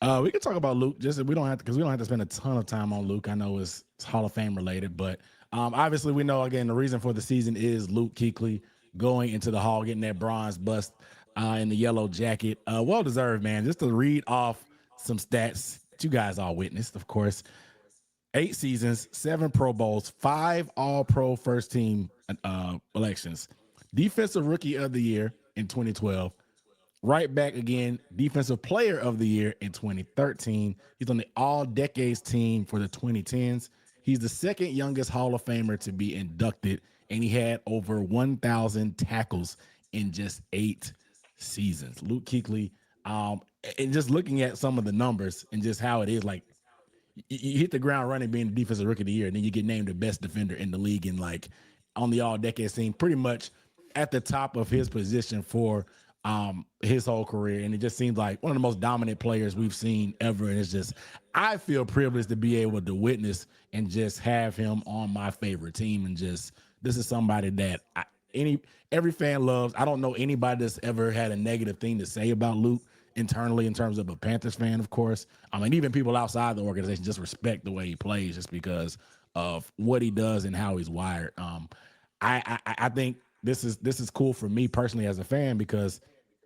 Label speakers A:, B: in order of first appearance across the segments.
A: We can talk about Luke. Just we don't have to because we don't have to spend a ton of time on Luke. I know it's Hall of Fame related, but obviously we know again the reason for the season is Luke Kuechly going into the Hall, getting that bronze bust in the yellow jacket. Well deserved, man. Just to read off some stats that you guys all witnessed, of course. 8 seasons, 7 Pro Bowls, 5 All-Pro first team elections, Defensive Rookie of the Year in 2012, right back again, Defensive Player of the Year in 2013. He's on the All Decades team for the 2010s. He's the second youngest Hall of Famer to be inducted, and he had over 1,000 tackles in just 8 seasons. Luke Kuechly, and just looking at some of the numbers and just how it is, like you hit the ground running being the defensive rookie of the year, and then you get named the best defender in the league and like on the all decade scene, pretty much at the top of his position for his whole career. And it just seems like one of the most dominant players we've seen ever. And it's just, I feel privileged to be able to witness and just have him on my favorite team. And just, this is somebody that every fan loves. I don't know anybody that's ever had a negative thing to say about Luke internally in terms of a Panthers fan, of course. I mean, even people outside the organization just respect the way he plays just because of what he does and how he's wired. I think this is cool for me personally as a fan because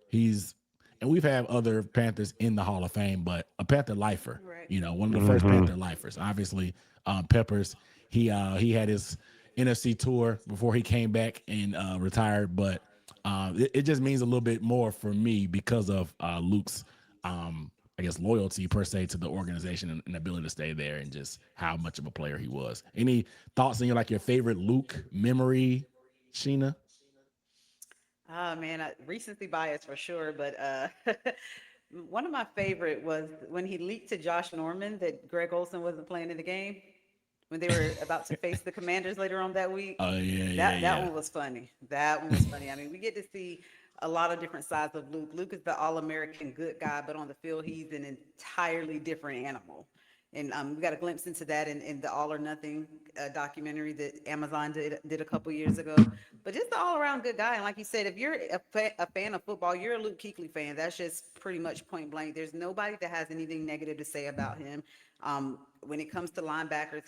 A: he's, and we've had other Panthers in the Hall of Fame, but a Panther lifer,
B: Right.
A: one of the first Panther lifers. Obviously, Peppers, he had his NFC tour before he came back and retired, but it just means a little bit more for me because of Luke's, I guess, loyalty per se to the organization and ability to stay there and just how much of a player he was. Any thoughts on your favorite Luke memory, Sheena?
B: Oh man, recency bias for sure, but one of my favorite was when he leaked to Josh Norman that Greg Olson wasn't playing in the game when they were about to face the Commanders later on that week.
A: Oh yeah, yeah,
B: That
A: yeah.
B: one was funny. That one was funny. I mean, we get to see a lot of different sides of Luke. Luke is the all-American good guy, but on the field, he's an entirely different animal. And we got a glimpse into that in the All or Nothing documentary that Amazon did a couple years ago. But just the all-around good guy. And like you said, if you're a fan of football, you're a Luke Kuechly fan. That's just pretty much point blank. There's nobody that has anything negative to say about him. When it comes to linebackers,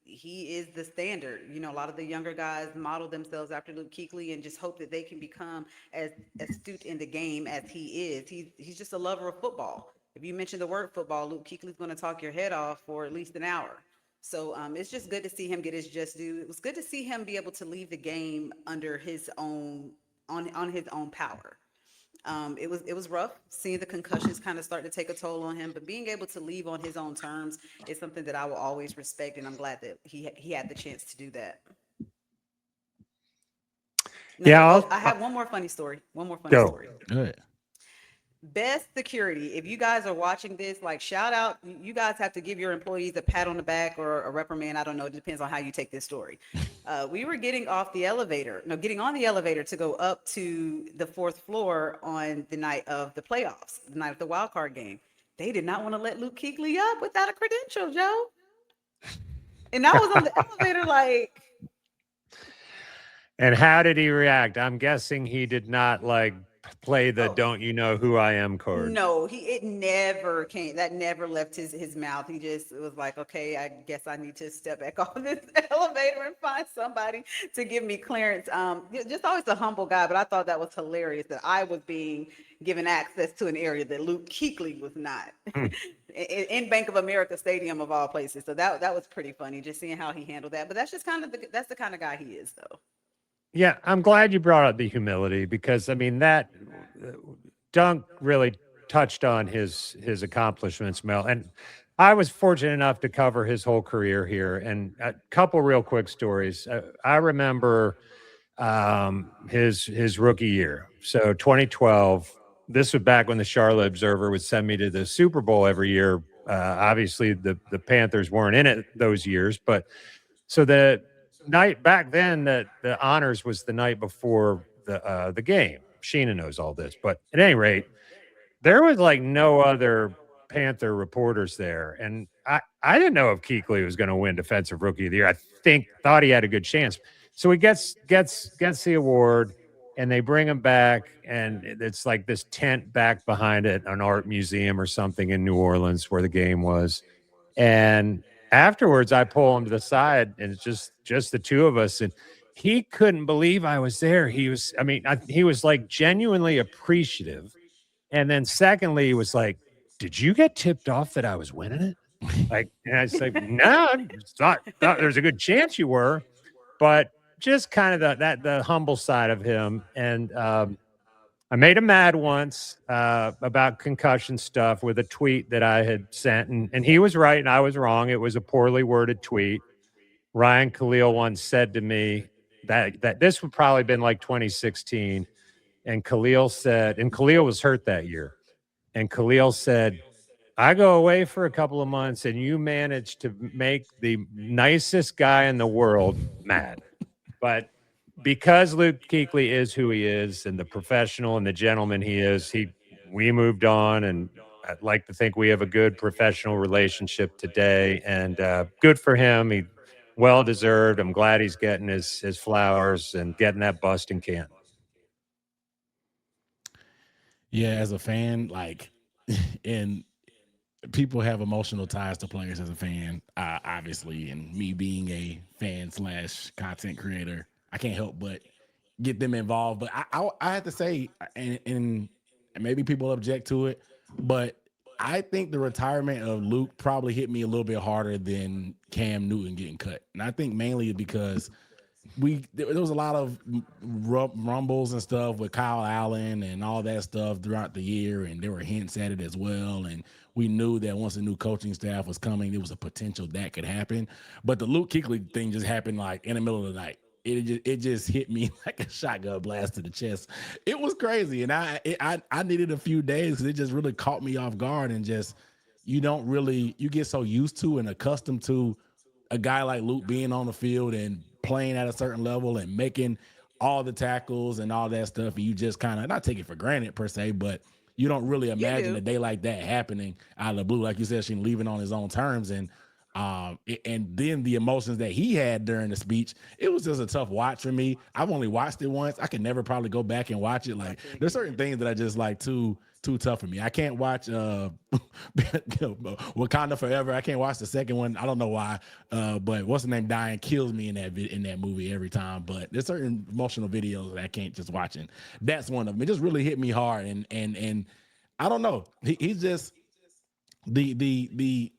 B: he is the standard. You know, a lot of the younger guys model themselves after Luke Kuechly and just hope that they can become as astute in the game as he is. He's just a lover of football. If you mention the word football, Luke Kuechly's going to talk your head off for at least an hour. So it's just good to see him get his just due. It was good to see him be able to leave the game under his own on his own power. It was rough seeing the concussions kind of start to take a toll on him, but being able to leave on his own terms is something that I will always respect, and I'm glad that he had the chance to do that. Now,
C: Yeah,
B: I
C: I'll
B: have one more funny story. One more funny
C: go.
B: story.
A: Good.
B: Best security. If you guys are watching this, like shout out, you guys have to give your employees a pat on the back or a reprimand. I don't know. It depends on how you take this story. We were getting off the elevator, no, getting on the elevator to go up to the fourth floor on the night of the playoffs, the night of the wild card game. They did not want to let Luke Kuechly up without a credential, Joe. And I was on the elevator like,
C: And how did he react? I'm guessing he did not like play the
B: oh,
C: "Don't you know who I am" card.
B: no, it never came. That never left his mouth. He just was like, okay, I guess I need to step back off this elevator and find somebody to give me clearance. Just always a humble guy, but I thought that was hilarious that I was being given access to an area that Luke Kuechly was not in Bank of America Stadium of all places. So that was pretty funny, just seeing how he handled that. But that's just kind of that's the kind of guy he is, though.
C: Yeah, I'm glad you brought up the humility because I mean that Dunk really touched on his accomplishments, Mel. And I was fortunate enough to cover his whole career here. And a couple real quick stories. I remember his rookie year. So 2012. This was back when the Charlotte Observer would send me to the Super Bowl every year. Obviously, the Panthers weren't in it those years, but so the night back then that the honors was the night before the game. Sheena knows all this, but at any rate, there was like no other Panther reporters there, and I didn't know if Kuechly was going to win Defensive Rookie of the Year. I thought he had a good chance. So he gets the award, and they bring him back, and it's like this tent back behind it, an art museum or something in New Orleans where the game was. And afterwards, I pull him to the side, and it's just the two of us, and he couldn't believe I was there. He was, I mean, he was like genuinely appreciative. And then secondly, he was like, "Did you get tipped off that I was winning it?" Like, and I was like, "No, thought there's a good chance you were," but just kind of the humble side of him. And I made him mad once about concussion stuff with a tweet that I had sent, and he was right and I was wrong. It was a poorly worded tweet. Ryan Khalil once said to me that this would probably been like 2016, and Khalil said, and Khalil was hurt that year, and Khalil said, "I go away for a couple of months, and you manage to make the nicest guy in the world mad." But because Luke Kuechly is who he is and the professional and the gentleman he is, we moved on, and I'd like to think we have a good professional relationship today, and good for him. He well deserved. I'm glad he's getting his flowers and getting that bust in Canton.
A: Yeah, as a fan, like, and people have emotional ties to players as a fan, obviously, and me being a fan slash content creator, I can't help but get them involved. But I have to say, and maybe people object to it, but I think the retirement of Luke probably hit me a little bit harder than Cam Newton getting cut, and I think mainly because there was a lot of rumbles and stuff with Kyle Allen and all that stuff throughout the year, and there were hints at it as well. And we knew that once a new coaching staff was coming, there was a potential that could happen. But the Luke Kuechly thing just happened like in the middle of the night. It just hit me like a shotgun blast to the chest. It was crazy, and I needed a few days because it just really caught me off guard, and just you get so used to and accustomed to a guy like Luke being on the field and playing at a certain level and making all the tackles and all that stuff, and you just kind of not take it for granted per se, but you don't really imagine a day like that happening out of the blue, like you said, she leaving on his own terms. And and then the emotions that he had during the speech, it was just a tough watch for me. I've only watched it once. I could never probably go back and watch it. Like, there's certain things that I just like too tough for me. I can't watch Wakanda Forever. I can't watch the second one. I don't know why. But what's the name dying kills me in that movie every time. But there's certain emotional videos that I can't just watch, and that's one of them. It just really hit me hard. And I don't know. He's just the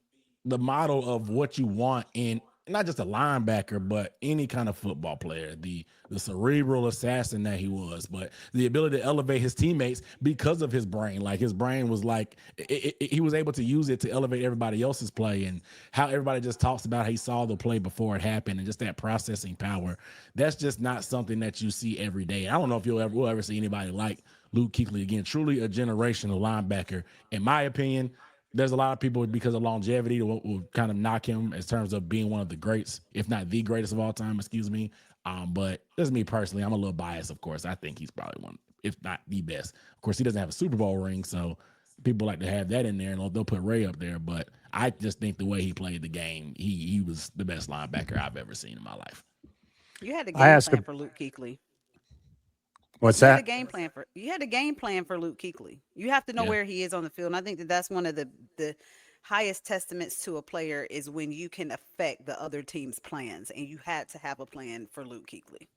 A: model of what you want in not just a linebacker, but any kind of football player, the cerebral assassin that he was, but the ability to elevate his teammates because of his brain. Like, his brain was like, he was able to use it to elevate everybody else's play, and how everybody just talks about how he saw the play before it happened, and just that processing power. That's just not something that you see every day. I don't know if we'll ever see anybody like Luke Kuechly again. Truly a generational linebacker, in my opinion. There's a lot of people, because of longevity, that will kind of knock him in terms of being one of the greats, if not the greatest of all time, excuse me. But that's me personally. I'm a little biased, of course. I think he's probably one, if not the best. Of course, he doesn't have a Super Bowl ring, so people like to have that in there, and they'll put Ray up there. But I just think the way he played the game, he was the best linebacker I've ever seen in my life.
B: You had a
C: I
B: game
C: ask
B: plan
C: a,
B: for Luke Kuechly.
C: what's
B: You had a
C: that?
B: game plan for Luke Kuechly. You have to know
A: Yeah.
B: where he is on the field, and I think that that's one of the highest testaments to a player is when you can affect the other team's plans, and you had to have a plan for Luke Kuechly.